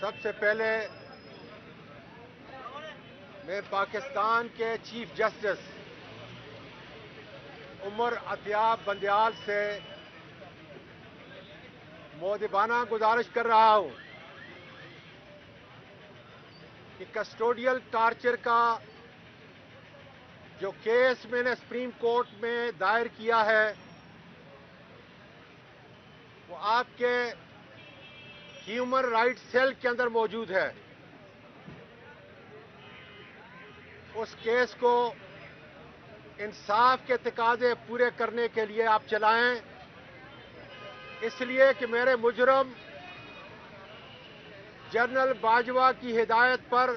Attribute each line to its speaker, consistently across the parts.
Speaker 1: سب سے پہلے میں پاکستان کے چیف جسٹس عمر عطیہ بندیال سے مؤدبانہ گزارش کر رہا ہوں کہ کسٹوڈیل ٹارچر کا جو کیس میں نے سپریم کورٹ میں دائر کیا ہے وہ آپ کے ہیومن رائٹ سیل کے اندر موجود ہے. اس کیس کو انصاف کے تقاضے پورے کرنے کے لیے آپ چلائیں، اس لیے کہ میرے مجرم جنرل باجوہ کی ہدایت پر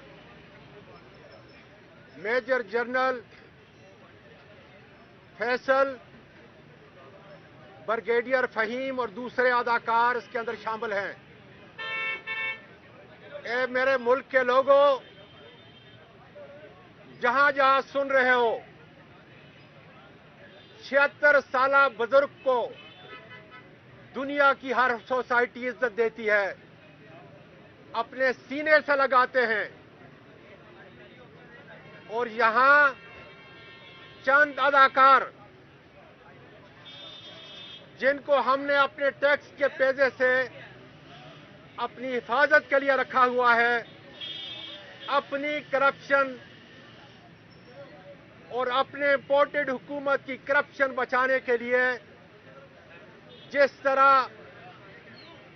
Speaker 1: major general Faisal, brigadier Faheem اور دوسرے اداکار اس کے اندر شامل ہیں. اے میرے ملک کے لوگوں، جہاں جہاں سن رہے ہو، 76 سالہ بزرگ کو دنیا کی ہر سوسائٹی عزت دیتی ہے، اپنے سینے سے لگاتے ہیں، اور یہاں چند اداکار جن کو ہم نے اپنے ٹیکس کے پیسے سے اپنی حفاظت کے لیے رکھا ہوا ہے، اپنی کرپشن اور اپنے امپورٹڈ حکومت کی کرپشن بچانے کے لیے جس طرح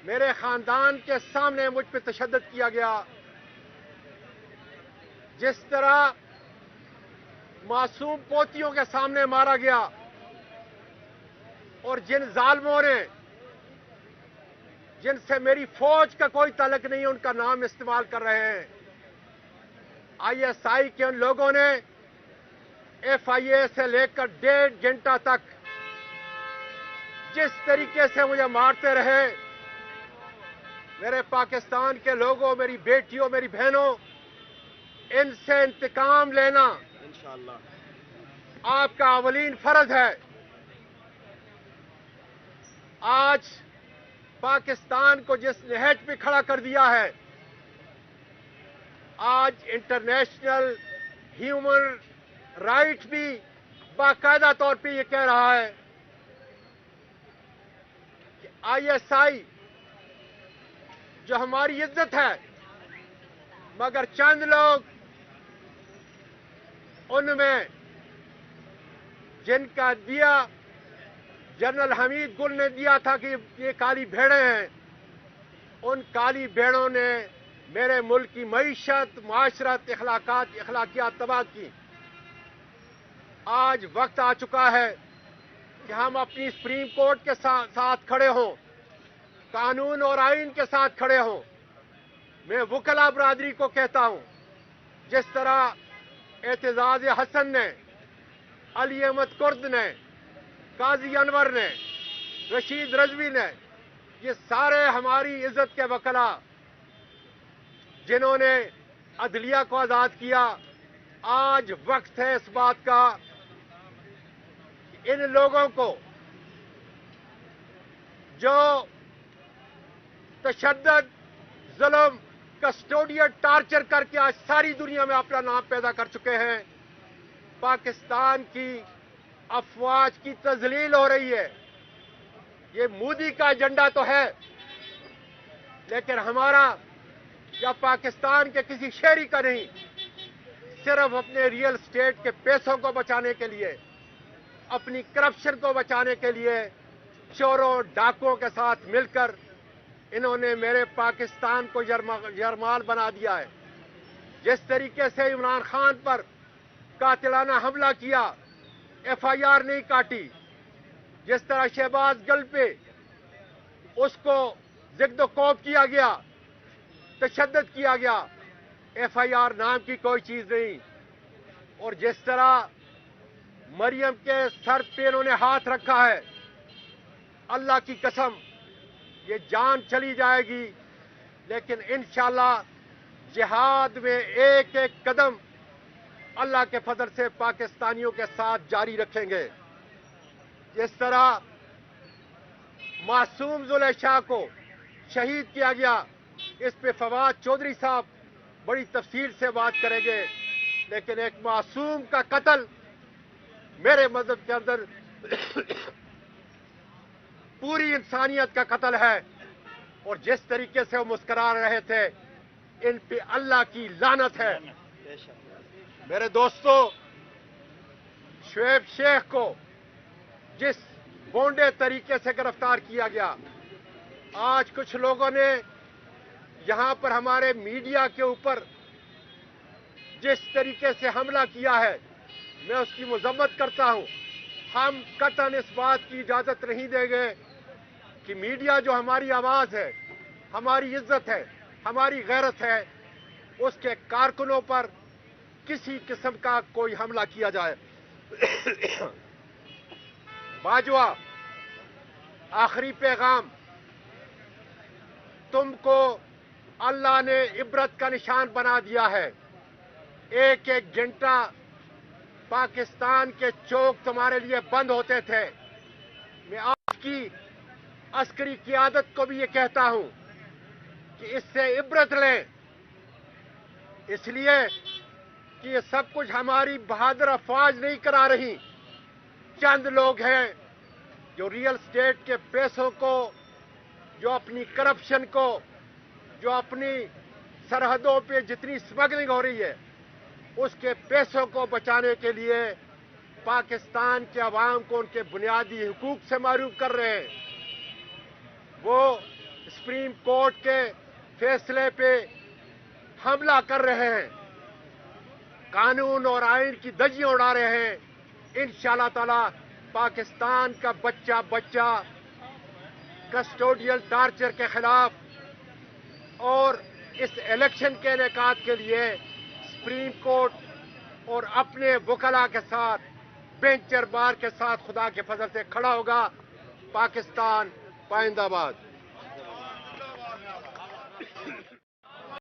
Speaker 1: میرے خاندان کے سامنے مجھ پہ تشدد کیا گیا، جس طرح معصوم پوتیوں کے سامنے مارا گیا، اور جن ظالموں نے جن سے میری فوج کا کوئی تعلق نہیں ان کا نام استعمال کر رہے ہیں، آئی ایس آئی کے ان لوگوں نے ایف آئی اے سے لے کر 1.5 گھنٹہ تک جس طریقے سے مجھے مارتے رہے، میرے پاکستان کے لوگوں، میری بیٹیوں، میری بہنوں، ان سے انتقام لینا انشاءاللہ آپ کا اولین فرض ہے. آج پاکستان کو جس نہج پہ کھڑا کر دیا ہے، آج انٹرنیشنل ہیومن رائٹ بھی باقاعدہ طور پہ یہ کہہ رہا ہے کہ آئی ایس آئی جو ہماری عزت ہے، مگر چند لوگ ان میں جن کا دیا جنرل حمید گل نے دیا تھا کہ یہ کالی بھیڑیں ہیں، ان کالی بھیڑوں نے میرے ملک کی معیشت، معاشرت، اخلاقیات تباہ کی. آج وقت آ چکا ہے کہ ہم اپنی سپریم کورٹ کے ساتھ کھڑے ہوں، قانون اور آئین کے ساتھ کھڑے ہوں. میں وکلا برادری کو کہتا ہوں، جس طرح اعتزاز حسن نے، علی احمد کرد نے، قاضی انور نے، رشید رضوی نے، یہ سارے ہماری عزت کے وکلا جنہوں نے عدلیہ کو آزاد کیا. آج وقت ہے اس بات کا کہ ان لوگوں کو جو تشدد، ظلم، کسٹوڈیل ٹارچر کر کے آج ساری دنیا میں اپنا نام پیدا کر چکے ہیں، پاکستان کی افواج کی تذلیل ہو رہی ہے. یہ مودی کا ایجنڈا تو ہے، لیکن ہمارا یا پاکستان کے کسی شہری کا نہیں، صرف اپنے ریئل اسٹیٹ کے پیسوں کو بچانے کے لیے، اپنی کرپشن کو بچانے کے لیے چوروں ڈاکوؤں کے ساتھ مل کر انہوں نے میرے پاکستان کو یرغمال بنا دیا ہے. جس طریقے سے عمران خان پر قاتلانہ حملہ کیا، ایف آئی آر نہیں کاٹی، جس طرح شہباز گل پہ اس کو زد و کوب کیا گیا، تشدد کیا گیا، ایف آئی آر نام کی کوئی چیز نہیں. اور جس طرح مریم کے سر پہ انہوں نے ہاتھ رکھا ہے، اللہ کی قسم یہ جان چلی جائے گی، لیکن انشاءاللہ جہاد میں ایک ایک قدم اللہ کے فضل سے پاکستانیوں کے ساتھ جاری رکھیں گے. جس طرح معصوم زلیخا کو شہید کیا گیا، اس پہ فواد چودھری صاحب بڑی تفصیل سے بات کریں گے، لیکن ایک معصوم کا قتل میرے مذہب کے اندر پوری انسانیت کا قتل ہے، اور جس طریقے سے وہ مسکرا رہے تھے، ان پہ اللہ کی لعنت ہے۔ میرے دوستو، شعیب شیخ کو جس بونڈے طریقے سے گرفتار کیا گیا، آج کچھ لوگوں نے یہاں پر ہمارے میڈیا کے اوپر جس طریقے سے حملہ کیا ہے، میں اس کی مذمت کرتا ہوں۔ ہم قطعاً اس بات کی اجازت نہیں دیں گے کہ میڈیا جو ہماری آواز ہے، ہماری عزت ہے، ہماری غیرت ہے، اس کے کارکنوں پر کسی قسم کا کوئی حملہ کیا جائے۔ باجوہ، آخری پیغام، تم کو اللہ نے عبرت کا نشان بنا دیا ہے۔ ایک ایک گھنٹہ پاکستان کے چوک تمہارے لیے بند ہوتے تھے۔ میں آپ کی عسکری قیادت کو بھی یہ کہتا ہوں کہ اس سے عبرت لیں، اس لیے کہ یہ سب کچھ ہماری بہادر افواج نہیں کرا رہی۔ چند لوگ ہیں جو ریئل اسٹیٹ کے پیسوں کو، جو اپنی کرپشن کو، جو اپنی سرحدوں پہ جتنی سمگلنگ ہو رہی ہے، اس کے پیسوں کو بچانے کے لیے پاکستان کے عوام کو ان کے بنیادی حقوق سے محروم کر رہے ہیں۔ وہ سپریم کورٹ کے فیصلے پہ حملہ کر رہے ہیں، قانون اور آئین کی دھجیاں اڑا رہے ہیں۔ انشاءاللہ تعالی پاکستان کا بچہ کسٹوڈیل ٹارچر کے خلاف اور اس الیکشن کے انعقاد کے لیے سپریم کورٹ اور اپنے وکلاء کے ساتھ، بینچر بار کے ساتھ خدا کے فضل سے کھڑا ہوگا۔ پاکستان پائندہ باد۔